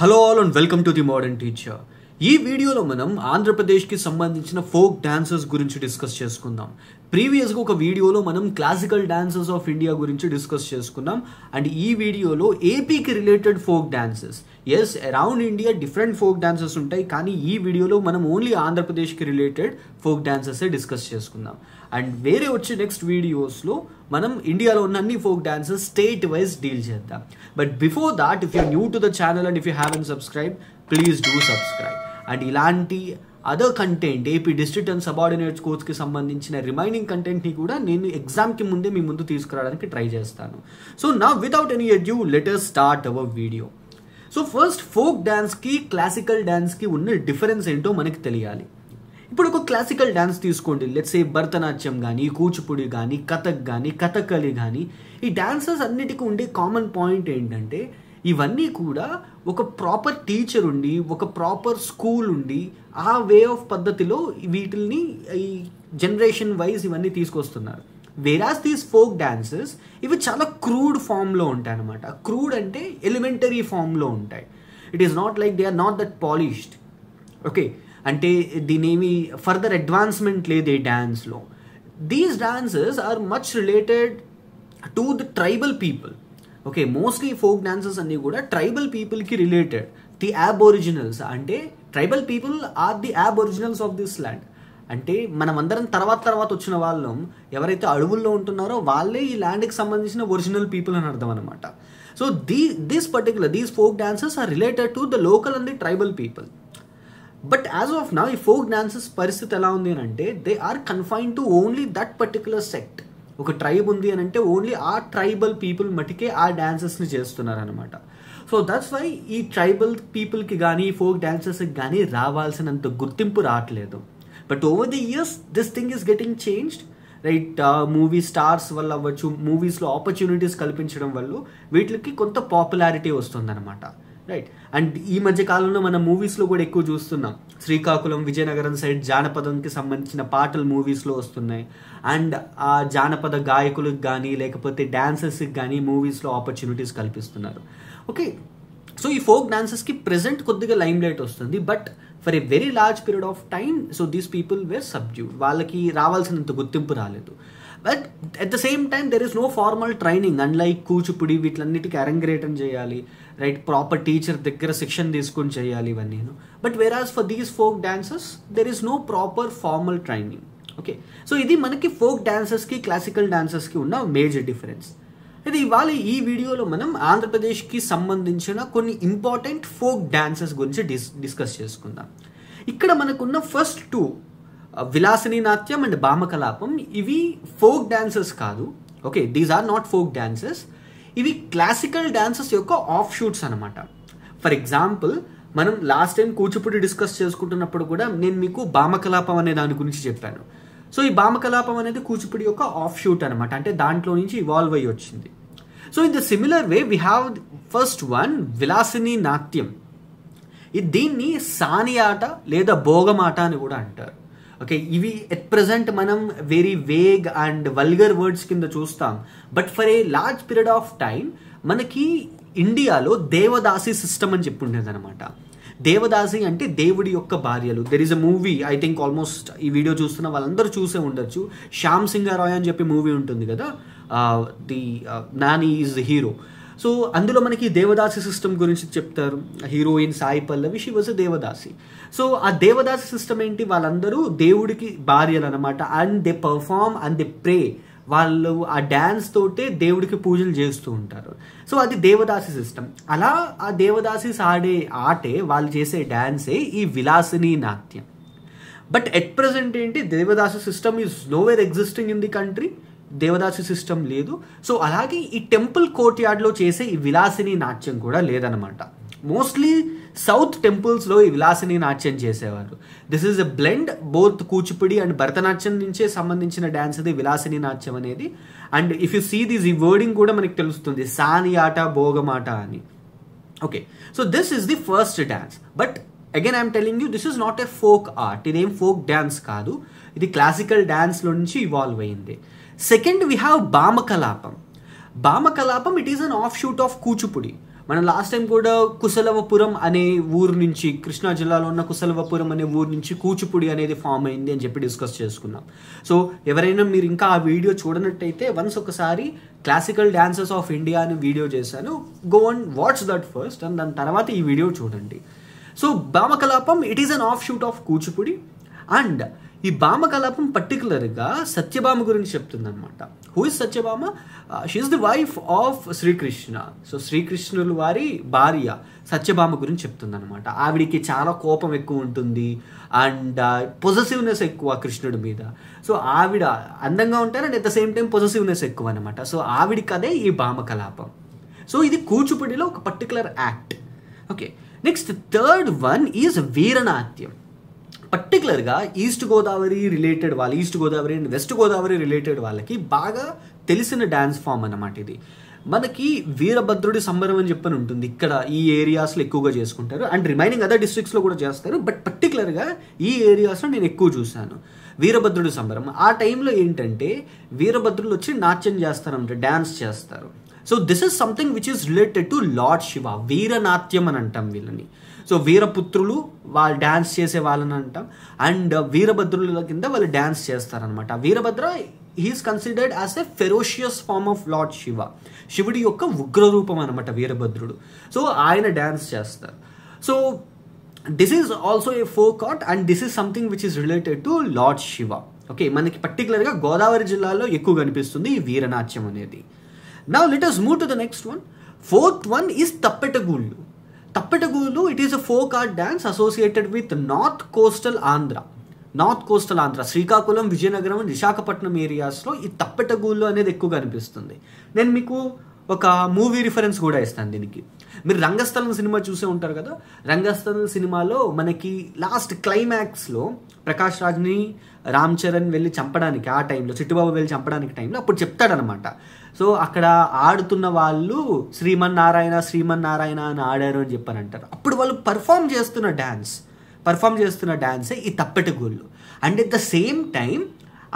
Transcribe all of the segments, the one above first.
Hello all and welcome to the modern teacher. ఈ వీడియోలో మనం ఆంధ్రప్రదేశ్కి సంబంధించిన ఫోక్ డాన్సెస్ గురించి డిస్కస్ చేసుకుందాం. ప్రీవియస్గా ఒక వీడియోలో మనం క్లాసికల్ డాన్సెస్ ఆఫ్ ఇండియా గురించి డిస్కస్ చేసుకున్నాం. అండ్ ఈ వీడియోలో ఏపీకి related folk dances. Yes, around India different folk dances ఉంటాయి, కానీ ఈ వీడియోలో మనం ఓన్లీ ఆంధ్రప్రదేశ్కి రిలేటెడ్ ఫోక్ డాన్సెసే డిస్కస్ చేసుకుందాం. అండ్ వేరే వచ్చే నెక్స్ట్ వీడియోస్లో మనం ఇండియాలో ఉన్న అన్ని folk dances state wise deal చేద్దాం. But before that, if you new to the channel and if you haven't subscribe, please do subscribe. And ఇలాంటి other content, AP district and subordinate కోర్స్కి సంబంధించిన రిమైనింగ్ కంటెంట్ని కూడా నేను ఎగ్జామ్కి ముందే మీ ముందు తీసుకురావడానికి ట్రై చేస్తాను. సో నా without any adieu let us start our video. So first, folk డాన్స్కి క్లాసికల్ డాన్స్కి ఉన్న డిఫరెన్స్ ఏంటో మనకి తెలియాలి. ఇప్పుడు ఒక క్లాసికల్ డాన్స్ తీసుకోండి, లెట్స్ సే భరతనాట్యం కానీ, కూచిపూడి కానీ, కథక్ కానీ, కథకళి కానీ, ఈ డాన్సెస్ అన్నిటికీ ఉండే కామన్ పాయింట్ ఏంటంటే ఇవన్నీ కూడా ఒక ప్రాపర్ టీచర్ ఉండి, ఒక ప్రాపర్ స్కూల్ ఉండి, ఆ వే ఆఫ్ పద్ధతిలో వీటిల్ని ఈ జనరేషన్ వైజ్ ఇవన్నీ తీసుకొస్తున్నారు. వేరాస్ దీస్ ఫోక్ డాన్సెస్ ఇవి చాలా క్రూడ్ ఫామ్లో ఉంటాయి అన్నమాట. క్రూడ్ అంటే ఎలిమెంటరీ ఫామ్లో ఉంటాయి. It is not like they are not that polished. Okay, అంటే దీనేమి ఫర్దర్ అడ్వాన్స్మెంట్ లేదు ఈ డాన్స్లో. These dances are much related to the tribal people. Okay, mostly folk dances అన్నీ కూడా ట్రైబల్ పీపుల్కి రిలేటెడ్. ది అబోరిజినల్స్, అంటే tribal people are the aboriginals of this land. అంటే మనం అందరం తర్వాత వచ్చిన వాళ్ళం, ఎవరైతే అడవుల్లో ఉంటున్నారో వాళ్ళే ఈ ల్యాండ్కి సంబంధించిన ఒరిజినల్ పీపుల్ అని అర్థం అనమాట. So these folk dances are related to the local and the tribal people. But as of now ఈ ఫోక్ డాన్సెస్ పరిస్థితి ఎలా ఉంది అని అంటే they are confined to only that particular sect. ఒక ట్రైబ్ ఉంది అని అంటే ఓన్లీ ఆ ట్రైబల్ పీపుల్ మటుకే ఆ డాన్సెస్ని చేస్తున్నారు అనమాట. సో దట్స్ వై ఈ ట్రైబల్ పీపుల్కి కానీ ఫోక్ డాన్సెస్కి కానీ రావాల్సినంత గుర్తింపు రావట్లేదు. But over the years this thing is getting changed, right? Movie stars వల్ల అవ్వచ్చు, మూవీస్లో ఆపర్చునిటీస్ కల్పించడం వల్ల వీటికి కొంత పాపులారిటీ వస్తుందన్నమాట, రైట్? అండ్ ఈ మధ్య కాలంలో మన మూవీస్లో కూడా ఎక్కువ చూస్తున్నాం. శ్రీకాకుళం, విజయనగరం సైడ్ జానపదంకి సంబంధించిన పాటలు మూవీస్లో వస్తున్నాయి. అండ్ ఆ జానపద గాయకులకు కానీ లేకపోతే డాన్సర్స్కి కానీ మూవీస్లో ఆపర్చునిటీస్ కల్పిస్తున్నారు. ఓకే, సో ఈ ఫోక్ డాన్సెస్కి ప్రెజెంట్ కొద్దిగా లైమ్ లైట్ వస్తుంది. But for a very large period of time so these people were subdued. వాళ్ళకి రావాల్సినంత గుర్తింపు రాలేదు. But at the same time there is no formal training. Unlike Kuchipudi వీటిలన్నిటికీ అరంగేటం చేయాలి, రైట్? ప్రాపర్ టీచర్ దగ్గర శిక్షణ తీసుకొని చేయాలి ఇవన్నీ. But whereas for these folk dances there is no proper formal training. Okay, so ఇది మనకి ఫోక్ డాన్సెస్కి క్లాసికల్ డాన్సెస్కి ఉన్న మేజర్ డిఫరెన్స్. ఇది ఇవాళ ఈ వీడియోలో మనం ఆంధ్రప్రదేశ్కి సంబంధించిన కొన్ని ఇంపార్టెంట్ ఫోక్ డాన్సెస్ గురించి డిస్కస్ చేసుకుందాం. ఇక్కడ మనకున్న ఫస్ట్ టూ, విలాసిని నాట్యం అండ్ భామకలాపం, ఇవి ఫోక్ డాన్సెస్ కాదు. Okay, these are not folk dances. ఇవి క్లాసికల్ డాన్సెస్ యొక్క ఆఫ్ షూట్స్ అనమాట. ఫర్ ఎగ్జాంపుల్, మనం లాస్ట్ టైం కూచిపూడి డిస్కస్ చేసుకుంటున్నప్పుడు కూడా నేను మీకు భామకలాపం అనే దాని గురించి చెప్పాను. సో ఈ భామకలాపం అనేది కూచిపూడి యొక్క ఆఫ్ షూట్ అనమాట, అంటే దాంట్లో నుంచి ఇవాల్వ్ అయ్యి వచ్చింది. So in the similar way we have first one, Vilasini Natyam. దీన్ని సాని ఆట లేదా భోగమాట అని కూడా అంటారు. ఓకే, ఇవి ఎట్ ప్రెజెంట్ మనం very vague and vulgar words కింద చూస్తాం. But for a large period of time మనకి ఇండియాలో దేవదాసి సిస్టమ్ అని చెప్పి ఉండేది అనమాట. దేవదాసి అంటే దేవుడి యొక్క భార్యలు. There is a movie, I think almost ఈ వీడియో చూస్తున్న వాళ్ళందరూ చూసే ఉండొచ్చు. శ్యామ్ సింగారాయ్ అని చెప్పి మూవీ ఉంటుంది కదా, the Nani is the hero. So అందులో మనకి దేవదాసి సిస్టమ్ గురించి చెప్తారు. Heroine Sai Pallavi, she was a devadasi. So ఆ దేవదాసి సిస్టమ్ ఏంటి? వాళ్ళందరూ దేవుడికి భార్యలు అనమాట. And they perform and they pray. వాళ్ళు ఆ డ్యాన్స్ తోటే దేవుడికి పూజలు చేస్తూ ఉంటారు. సో అది దేవదాసి సిస్టమ్. అలా ఆ దేవదాసి ఆడే ఆటే, వాళ్ళు చేసే డాన్సే ఈ విలాసిని నాట్యం. బట్ ఎట్ ప్రెజెంట్ ఏంటి, devadasi system is nowhere existing in the country. Devadasi system లేదు. సో అలాగే ఈ టెంపుల్ కోర్ట్ యార్డ్లో చేసే ఈ విలాసిని నాట్యం కూడా లేదనమాట. మోస్ట్లీ సౌత్ టెంపుల్స్లో ఈ విలాసిని నాట్యం చేసేవారు. This is a blend both Kuchipudi and Bharatanatyam నుంచే సంబంధించిన డాన్స్ అది విలాసిని నాట్యం అనేది. And if you see this, ఈ వర్డింగ్ కూడా మనకి తెలుస్తుంది, సాని ఆట భోగమాట అని. Okay, so this is the first dance. But again I'm telling you, this is not a folk art. ఇదేం ఫోక్ డాన్స్ కాదు, ఇది క్లాసికల్ డాన్స్లో నుంచి ఇవాల్వ్ అయింది. Second, we have Bhamakalapam. Bhamakalapam, it is an offshoot of Kuchipudi. మనం last time కూడా కుశలవపురం అనే ఊరు నుంచి, కృష్ణా జిల్లాలో ఉన్న కుశలవపురం అనే ఊరు నుంచి కూచిపూడి అనేది ఫామ్ అయింది అని చెప్పి డిస్కస్ చేసుకున్నాం. సో ఎవరైనా మీరు ఇంకా ఆ వీడియో చూడనట్టయితే వన్స్ ఒకసారి క్లాసికల్ డాన్సెస్ ఆఫ్ ఇండియా అని వీడియో చేశాను, go and watch that first and దాని తర్వాత ఈ వీడియో చూడండి. So Bhamakalapam it is an offshoot of Kuchipudi. And ఈ భామకలాపం పర్టికులర్గా సత్యభామ గురించి చెప్తుంది అనమాట. Who is Satyabhama? She is the wife of Srikrishna. So శ్రీకృష్ణుల వారి భార్య సత్యభామ గురించి చెప్తుంది అనమాట. ఆవిడికి చాలా కోపం ఎక్కువ ఉంటుంది అండ్ పొజెసివ్నెస్ ఎక్కువ కృష్ణుడి మీద. సో ఆవిడ అందంగా ఉంటారు and at the same time possessiveness ఎక్కువ అనమాట. సో ఆవిడి కదే ఈ భామకలాపం. సో ఇది కూచిపూడిలో ఒక particular act. Okay, next third one is Veeranatyam. పర్టికులర్గా ఈస్ట్ గోదావరి రిలేటెడ్ వాళ్ళు, east Godavari and west Godavari related వాళ్ళకి బాగా తెలిసిన డ్యాన్స్ ఫామ్ అన్నమాట ఇది. మనకి వీరభద్రుడి సంబరం అని చెప్పని ఉంటుంది, ఇక్కడ ఈ ఏరియాస్లో ఎక్కువగా చేసుకుంటారు అండ్ రిమైనింగ్ అదర్ డిస్ట్రిక్ట్స్లో కూడా చేస్తారు. బట్ పర్టికులర్గా ఈ ఏరియాస్లో నేను ఎక్కువ చూశాను వీరభద్రుడి సంబరం. ఆ టైంలో ఏంటంటే వీరభద్రులు వచ్చి నాట్యం చేస్తారంట, డ్యాన్స్ చేస్తారు. So this is something which is related to lord Shiva. Veeranatyam అని అంటాం వీళ్ళని. సో వీరపుత్రులు వాళ్ళు డ్యాన్స్ చేసే వాళ్ళని అంటాం అండ్ వీరభద్రుల కింద వాళ్ళు డ్యాన్స్ చేస్తారనమాట. Veerabhadra he is considered as a ferocious form of lord Shiva. శివుడి యొక్క ఉగ్రరూపం అనమాట వీరభద్రుడు. సో ఆయన డ్యాన్స్ చేస్తారు. So this is also a folk art and this is something which is related to lord Shiva. Okay, మనకి పర్టికులర్గా గోదావరి జిల్లాలో ఎక్కువ కనిపిస్తుంది ఈ వీరనాట్యం అనేది. Now let us move to the next one. Fourth one is Tappetagulu. Tappetagulu, it is a folk art dance associated with North Coastal Andhra. North coastal Andhra, Srikakulam, Vizianagaram, Visakhapatnam ఏరియాస్లో ఈ తప్పెటగూళ్ళు అనేది ఎక్కువగా అనిపిస్తుంది. నేను మీకు ఒక మూవీ రిఫరెన్స్ కూడా ఇస్తాను దీనికి. మీరు రంగస్థలం సినిమా చూసే ఉంటారు కదా. రంగస్థలం సినిమాలో మనకి లాస్ట్ క్లైమాక్స్లో ప్రకాష్ రాజ్ని రామ్ చరణ్ వెళ్ళి చంపడానికి, ఆ టైంలో చిట్టుబాబు వెళ్ళి చంపడానికి టైంలో అప్పుడు చెప్తాడనమాట. సో అక్కడ ఆడుతున్న వాళ్ళు శ్రీమన్నారాయణ శ్రీమన్నారాయణ అని ఆడారు అని చెప్పని అంటారు. అప్పుడు వాళ్ళు పర్ఫామ్ చేస్తున్న డాన్సే ఈ Tappetagullu. And at the same time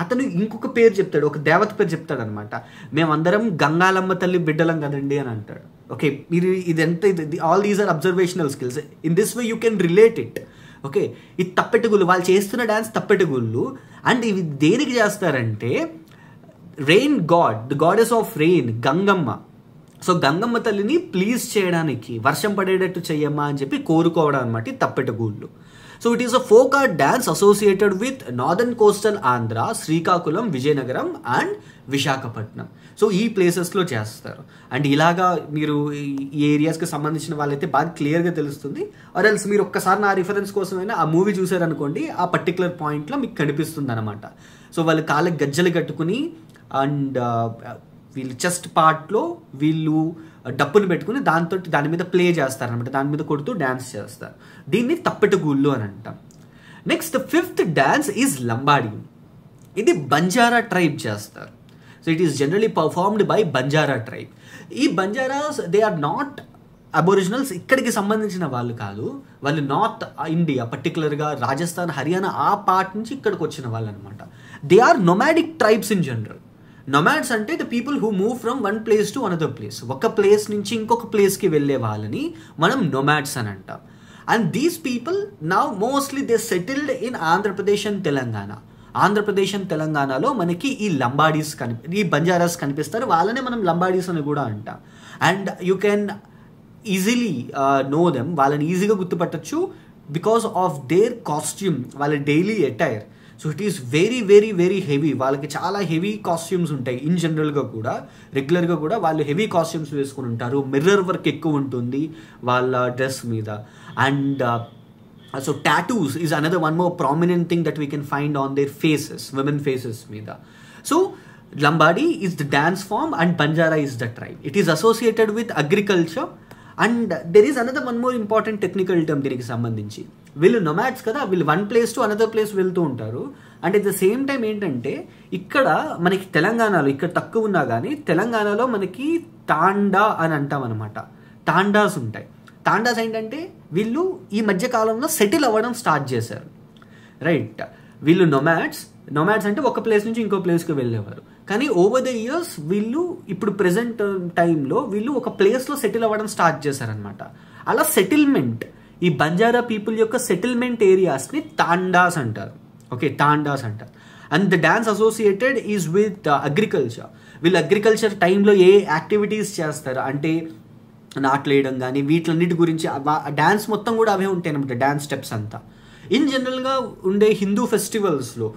అతను ఇంకొక పేరు చెప్తాడు, ఒక దేవత పేరు చెప్తాడు అనమాట. మేమందరం గంగాలమ్మ తల్లి బిడ్డలం కదండి అని అంటాడు. ఓకే, మీరు ఇదంతా all these are observational skills. In this way you can relate it. Okay, ఈ తప్పెటగూళ్ళు వాళ్ళు చేస్తున్న డ్యాన్స్ తప్పెటగూళ్ళు. అండ్ ఇవి దేనికి చేస్తారంటే rain God, the goddess of rain, Gangamma. So Gangamma తల్లిని ప్లీజ్ చేయడానికి, వర్షం పడేటట్టు చెయ్యమ్మా అని చెప్పి కోరుకోవడం అనమాట ఈ Tappetagullu. So it is a folk art dance associated with northern coastal Andhra, Srikakulam, Vizianagaram and Visakhapatnam. సో ఈ ప్లేసెస్లో చేస్తారు. అండ్ ఇలాగా మీరు ఈ ఏరియాస్కి సంబంధించిన వాళ్ళైతే బాగా క్లియర్గా తెలుస్తుంది. ఆర్ ఎల్స్ మీరు ఒక్కసారి నా రిఫరెన్స్ కోసమైనా ఆ మూవీ చూసారనుకోండి, ఆ పర్టికులర్ పాయింట్లో మీకు కనిపిస్తుంది అనమాట. సో వాళ్ళు కాళ్ళకి గజ్జలు కట్టుకుని అండ్ వీళ్ళు చెస్ట్ పార్ట్లో వీళ్ళు డప్పును పెట్టుకుని దాని మీద ప్లే చేస్తారనమాట, దాని మీద కొడుతూ డ్యాన్స్ చేస్తారు. దీన్ని తప్పెటగూళ్ళు అని అంటాం. Next fifth dance is Lambadi. ఇది బంజారా ట్రైబ్ చేస్తారు. So it is generally performed by Banjara tribe. ఈ బంజారాస్ దే ఆర్ నాట్ అబోరిజినల్స్, ఇక్కడికి సంబంధించిన వాళ్ళు కాదు. వాళ్ళు నార్త్ ఇండియా, పర్టికులర్గా రాజస్థాన్, హర్యానా ఆ పార్ట్ నుంచి ఇక్కడికి వచ్చిన వాళ్ళు అనమాట. They are nomadic tribes in general. Nomads అంటే the people who move from one place to another place. ఒక ప్లేస్ నుంచి ఇంకొక ప్లేస్కి వెళ్ళే వాళ్ళని మనం నొమాడ్స్ అని అంటాం. And these people now mostly they settled in Andhra Pradesh and Telangana. Andhra Pradesh and తెలంగాణలో మనకి ఈ లంబాడీస్ ఈ బంజారాస్ కనిపిస్తారు. వాళ్ళనే మనం లంబాడీస్ అని కూడా అంటాం. And you can easily know them, వాళ్ళని ఈజీగా గుర్తుపట్టచ్చు బికాస్ ఆఫ్ దేర్ కాస్ట్యూమ్, వాళ్ళ daily attire. So it is very very very heavy. వాళ్ళకి చాలా హెవీ కాస్ట్యూమ్స్ ఉంటాయి. ఇన్ జనరల్గా కూడా రెగ్యులర్గా కూడా వాళ్ళు హెవీ కాస్ట్యూమ్స్ వేసుకుని ఉంటారు. మిర్రర్ వర్క్ ఎక్కువ ఉంటుంది వాళ్ళ డ్రెస్ మీద. And so tattoos is another one more prominent thing that we can find on their faces, women faces మీద. So Lambadi is the dance form and Banjara is the tribe. It is associated with agriculture. And there is another one more important technical term దీనికి సంబంధించి. వీళ్ళు nomads కదా, వీళ్ళు one place to another place వెళ్తూ ఉంటారు. And at the same time ఏంటంటే ఇక్కడ మనకి తెలంగాణలో, ఇక్కడ తక్కువ ఉన్నా కానీ తెలంగాణలో మనకి తాండా అని అంటాం అనమాట. తాండాస్ ఉంటాయి. తాండాస్ ఏంటంటే వీళ్ళు ఈ మధ్యకాలంలో సెటిల్ అవ్వడం స్టార్ట్ చేశారు. రైట్, వీళ్ళు నొమాడ్స్ అంటే ఒక ప్లేస్ నుంచి ఇంకో ప్లేస్కి వెళ్ళేవారు. కానీ ఓవర్ ద ఇయర్స్ వీళ్ళు ఇప్పుడు ప్రెసెంట్ టైంలో వీళ్ళు ఒక ప్లేస్లో సెటిల్ అవ్వడం స్టార్ట్ చేశారనమాట. అలా సెటిల్మెంట్, ఈ బంజారా పీపుల్ యొక్క సెటిల్మెంట్ ఏరియాస్ని తాండాస్ అంటారు. ఓకే, తాండాస్ అంటారు. And the dance associated is with agriculture. వీళ్ళు అగ్రికల్చర్ టైంలో ఏ యాక్టివిటీస్ చేస్తారు అంటే నాట్లేయడం కానీ వీటిలన్నిటి గురించి డ్యాన్స్ మొత్తం కూడా అవే ఉంటాయి అనమాట, డ్యాన్స్ స్టెప్స్ అంతా. ఇన్ జనరల్గా ఉండే హిందూ ఫెస్టివల్స్లో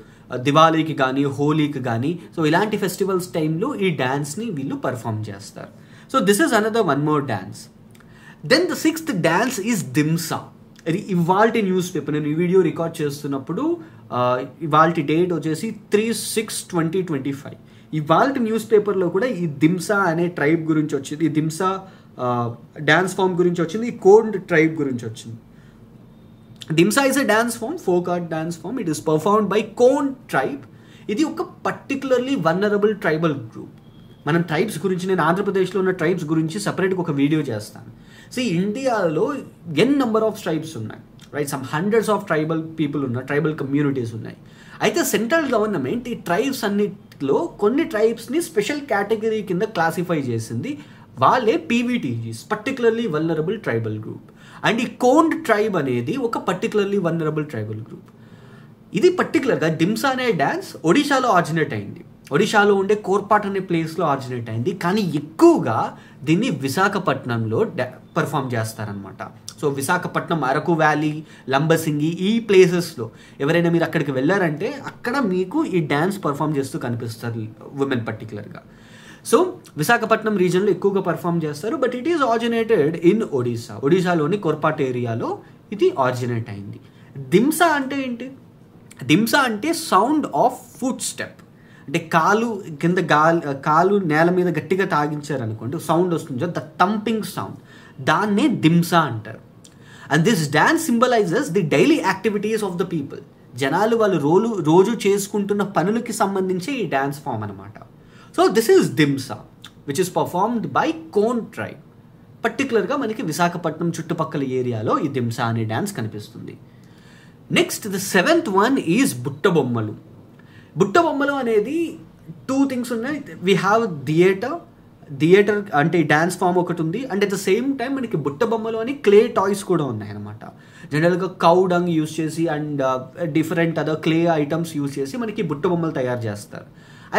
దివాళీకి కానీ హోలీకి కానీ సో ఇలాంటి ఫెస్టివల్స్ టైంలో ఈ డ్యాన్స్ని వీళ్ళు పర్ఫామ్ చేస్తారు. So this is another one more dance. Then the 6th dance is Dhimsa. ఇది ఇవాల్టి న్యూస్ పేపర్, నేను ఈ వీడియో రికార్డ్ చేస్తున్నప్పుడు ఇవాల్టి డేట్ వచ్చేసి 3/6/2025. ఇవాల్టి న్యూస్ పేపర్లో కూడా ఈ దిమ్సా అనే ట్రైబ్ గురించి వచ్చింది, ఈ దిమ్సా డ్యాన్స్ ఫామ్ గురించి వచ్చింది, ఈ కోండ్ ట్రైబ్ గురించి వచ్చింది. Dhimsa is a dance form, folk art dance form. It is performed by Kond tribe. ఇది ఒక పర్టికులర్లీ వల్నరబుల్ ట్రైబల్ గ్రూప్. మనం ట్రైబ్స్ గురించి, నేను ఆంధ్రప్రదేశ్లో ఉన్న ట్రైబ్స్ గురించి సపరేట్గా ఒక వీడియో చేస్తాను. సో ఇండియాలో నెంబర్ ఆఫ్ ట్రైబ్స్ ఉన్నాయి, right? Some hundreds of tribal people ఉన్నాయి, ట్రైబల్ కమ్యూనిటీస్ ఉన్నాయి. అయితే సెంట్రల్ గవర్నమెంట్ ఈ ట్రైబ్స్ అన్నిటిలో కొన్ని ట్రైబ్స్ని స్పెషల్ కేటగిరీ కింద క్లాసిఫై చేసింది. వాళ్ళే PVTGs, particularly vulnerable tribal group. And ఈ కోండ్ ట్రైబ్ అనేది ఒక పర్టికులర్లీ వల్నరబుల్ ట్రైబల్ గ్రూప్. ఇది పర్టికులర్గా దిమ్సా అనే డ్యాన్స్ ఒడిశాలో ఆరిజినేట్ అయింది. ఒడిశాలో ఉండే కోర్పాట్ అనే ప్లేస్లో ఆరిజినేట్ అయింది. కానీ ఎక్కువగా దీన్ని విశాఖపట్నంలో పర్ఫామ్ చేస్తారనమాట. సో విశాఖపట్నం, అరకు వ్యాలీ, లంబసింగి ఈ ప్లేసెస్లో ఎవరైనా మీరు అక్కడికి వెళ్ళారంటే అక్కడ మీకు ఈ డ్యాన్స్ పర్ఫామ్ చేస్తూ కనిపిస్తారు ఉమెన్ పర్టికులర్గా. సో విశాఖపట్నం రీజన్లో ఎక్కువగా పర్ఫామ్ చేస్తారు. But it is originated in Odisha. ఒడిశాలోని కోర్పాట్ ఏరియాలో ఇది ఆరిజినేట్ అయింది. దిమ్సా అంటే ఏంటి? దిమ్సా అంటే సౌండ్ ఆఫ్ ఫుట్ స్టెప్. అంటే కాలు కింద కాలు నేల మీద గట్టిగా తాగించారనుకోండి, సౌండ్ వస్తుంది, ద థంపింగ్ సౌండ్, దాన్నే దిమ్సా అంటారు. And this dance symbolises the daily activities of the people. జనాలు వాళ్ళు రోజు చేసుకుంటున్న పనులకి సంబంధించి ఈ డ్యాన్స్ ఫామ్ అనమాట. So this is Dhimsa which is performed by Kond tribe. పర్టికులర్గా మనకి విశాఖపట్నం చుట్టుపక్కల ఏరియాలో ఈ దిమ్సా అనే డ్యాన్స్ కనిపిస్తుంది. Next the 7th one is Buttabommalu. Buttabommalu అనేది 2 థింగ్స్ ఉన్నాయి. వీ హ్యావ్ థియేటర్ అంటే డ్యాన్స్ ఫామ్ ఒకటి ఉంది. And at the same time మనకి బుట్టబొమ్మలు అని క్లే టాయ్స్ కూడా ఉన్నాయి అనమాట. జనరల్గా కౌ డంగ్ యూస్ చేసి and different other clay items use చేసి మనకి బుట్టబొమ్మలు తయారు చేస్తారు.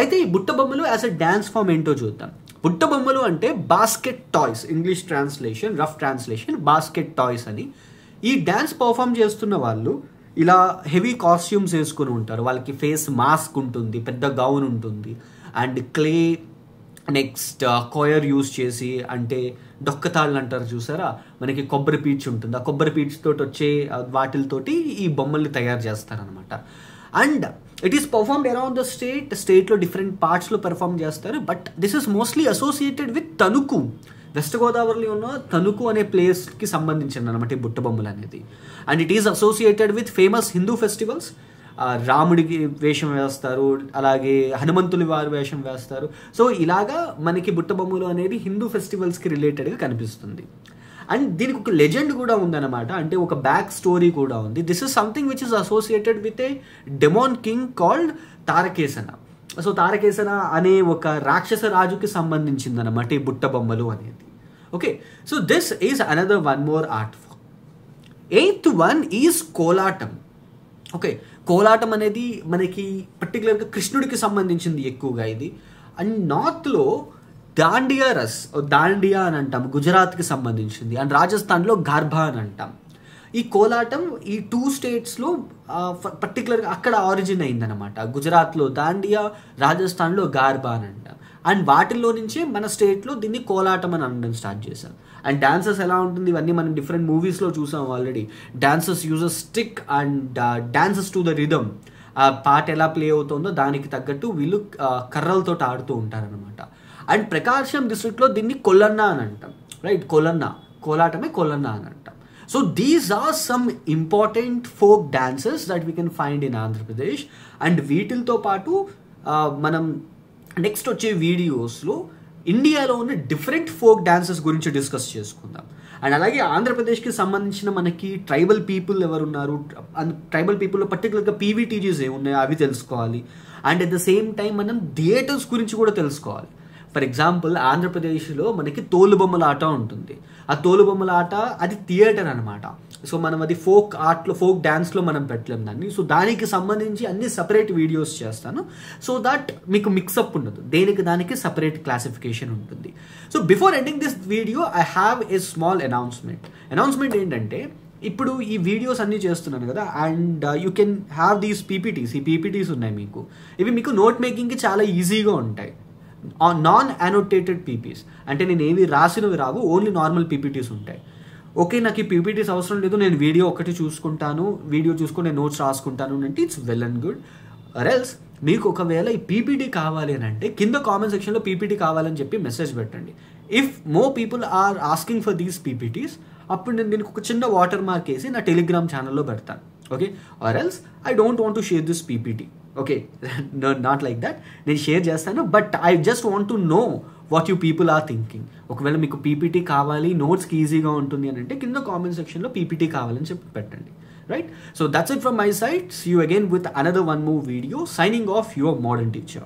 అయితే ఈ Buttabommalu as a dance form ఏంటో చూద్దాం. బుట్టబొమ్మలు అంటే basket toys, English translation, rough translation basket toys అని. ఈ డ్యాన్స్ పర్ఫామ్ చేస్తున్న వాళ్ళు ఇలా హెవీ కాస్ట్యూమ్స్ వేసుకుని ఉంటారు. వాళ్ళకి ఫేస్ మాస్క్ ఉంటుంది, పెద్ద గౌన్ ఉంటుంది, and clay next coir use చేసి, అంటే డొక్కతాళ్ళు అంటారు చూసారా, మనకి కొబ్బరి పీచు ఉంటుంది, ఆ కొబ్బరి పీచు తోటి వచ్చే వాటితోటి ఈ బొమ్మల్ని తయారు చేస్తారనమాట. And it is performed around the స్టేట్లో డిఫరెంట్ పార్ట్స్లో పర్ఫామ్ చేస్తారు. But this is mostly associated with Tanuku, west గోదావరిలో ఉన్న తణుకు అనే ప్లేస్కి సంబంధించింది అనమాట ఈ బుట్టబొమ్మలు అనేది. And it is associated with famous Hindu festivals. రాముడికి వేషం వేస్తారు, అలాగే హనుమంతుడి వారి వేషం వేస్తారు. సో ఇలాగా మనకి బుట్టబొమ్మలు అనేది హిందూ ఫెస్టివల్స్కి రిలేటెడ్గా కనిపిస్తుంది. అండ్ దీనికి ఒక లెజెండ్ కూడా ఉందన్నమాట, అంటే ఒక బ్యాక్ స్టోరీ కూడా ఉంది. This is something which is associated with a demon king called Tarakesana. So Tarakesana అనే ఒక రాక్షస రాజుకి సంబంధించింది అనమాట ఈ బుట్టబొమ్మలు అనేది. Okay, so this is another one more art form. 8th one is Kolatam. Okay, Kolatam అనేది మనకి పర్టికులర్గా కృష్ణుడికి సంబంధించింది ఎక్కువగా ఇది. అండ్ నార్త్లో దాండియా దాండియా అని అంటాం, గుజరాత్కి సంబంధించింది. అండ్ రాజస్థాన్లో గార్భా అని అంటాం. ఈ కోలాటం ఈ 2 స్టేట్స్లో పర్టికులర్గా అక్కడ ఆరిజిన్ అయిందనమాట. గుజరాత్లో దాండియా, రాజస్థాన్లో గార్భా అని అంటాం. అండ్ వాటిల్లో నుంచే మన స్టేట్లో దీన్ని కోలాటం అని అనడం స్టార్ట్ చేశాం. అండ్ డాన్సెస్ ఎలా ఉంటుంది ఇవన్నీ మనం డిఫరెంట్ మూవీస్లో చూసాం already. Dances use a stick and dances to the rhythm. ఆ పాట ఎలా ప్లే అవుతుందో దానికి తగ్గట్టు వీళ్ళు కర్రలతో ఆడుతూ ఉంటారనమాట. అండ్ ప్రకాశం డిస్ట్రిక్ట్లో దీన్ని కొల్లన్నా అని అంటాం, రైట్? కోలాటమే కొల్లన్నా అని అంటాం. So these are some important folk dances that we can find in Andhra Pradesh. And వీటితో పాటు మనం నెక్స్ట్ వచ్చే వీడియోస్లో ఇండియాలో ఉన్న డిఫరెంట్ ఫోక్ డాన్సెస్ గురించి డిస్కస్ చేసుకుందాం. అండ్ అలాగే ఆంధ్రప్రదేశ్కి సంబంధించిన మనకి ట్రైబల్ పీపుల్ ఎవరున్నారు, ట్రైబల్ పీపుల్లో పర్టికులర్గా పీవీటీజీస్ ఏమున్నాయో అవి తెలుసుకోవాలి. And at the same time మనం థియేటర్స్ గురించి కూడా తెలుసుకోవాలి. ఫర్ ఎగ్జాంపుల్ ఆంధ్రప్రదేశ్లో మనకి తోలుబొమ్మల ఆట ఉంటుంది. ఆ తోలుబొమ్మల ఆట అది థియేటర్ అనమాట. సో మనం అది ఫోక్ ఆర్ట్లో, ఫోక్ డ్యాన్స్లో మనం పెట్టలేం దాన్ని. సో దానికి సంబంధించి అన్ని సపరేట్ వీడియోస్ చేస్తాను, సో దట్ మీకు మిక్సప్ ఉండదు, దేనికి దానికి సపరేట్ క్లాసిఫికేషన్ ఉంటుంది. So before ending this video I have a small announcement ఏంటంటే, ఇప్పుడు ఈ వీడియోస్ అన్నీ చేస్తున్నాను కదా, and you can have these PPTs. ఈ పీపీటీస్ ఉన్నాయి మీకు, ఇవి మీకు నోట్ మేకింగ్కి చాలా ఈజీగా ఉంటాయి. నాన్ అనోటేటెడ్ పీపీస్ అంటే నేను ఏవి రాసినవి రావు, ఓన్లీ నార్మల్ పీపీటీస్ ఉంటాయి. ఓకే, నాకు ఈ పీపీటీస్ అవసరం లేదు, నేను వీడియో ఒకటి చూసుకుంటాను, వీడియో చూసుకొని నేను నోట్స్ రాసుకుంటాను అంటే it's well and good. Else మీకు ఒకవేళ ఈ పీపీటీ కావాలి అని అంటే కింద కామెంట్ సెక్షన్లో పీపీటీ కావాలని చెప్పి మెసేజ్ పెట్టండి. If more people are asking for these PPTs, అప్పుడు నేను దీనికి ఒక చిన్న వాటర్ మార్క్ వేసి నా టెలిగ్రామ్ ఛానల్లో పెడతాను. Okay, or else I don't want to share this PPT. Okay, not like that, నేను షేర్ చేస్తాను, but I just want to know what you people are thinking. ఒకవేళ మీకు పీపీటీ కావాలి, నోట్స్కి ఈజీగా ఉంటుంది అని అంటే కింద కామెంట్ సెక్షన్లో పీపీటీ కావాలని చెప్పి పెట్టండి. Right, so that's it from my side. See you again with another one more video. Signing off, your modern teacher.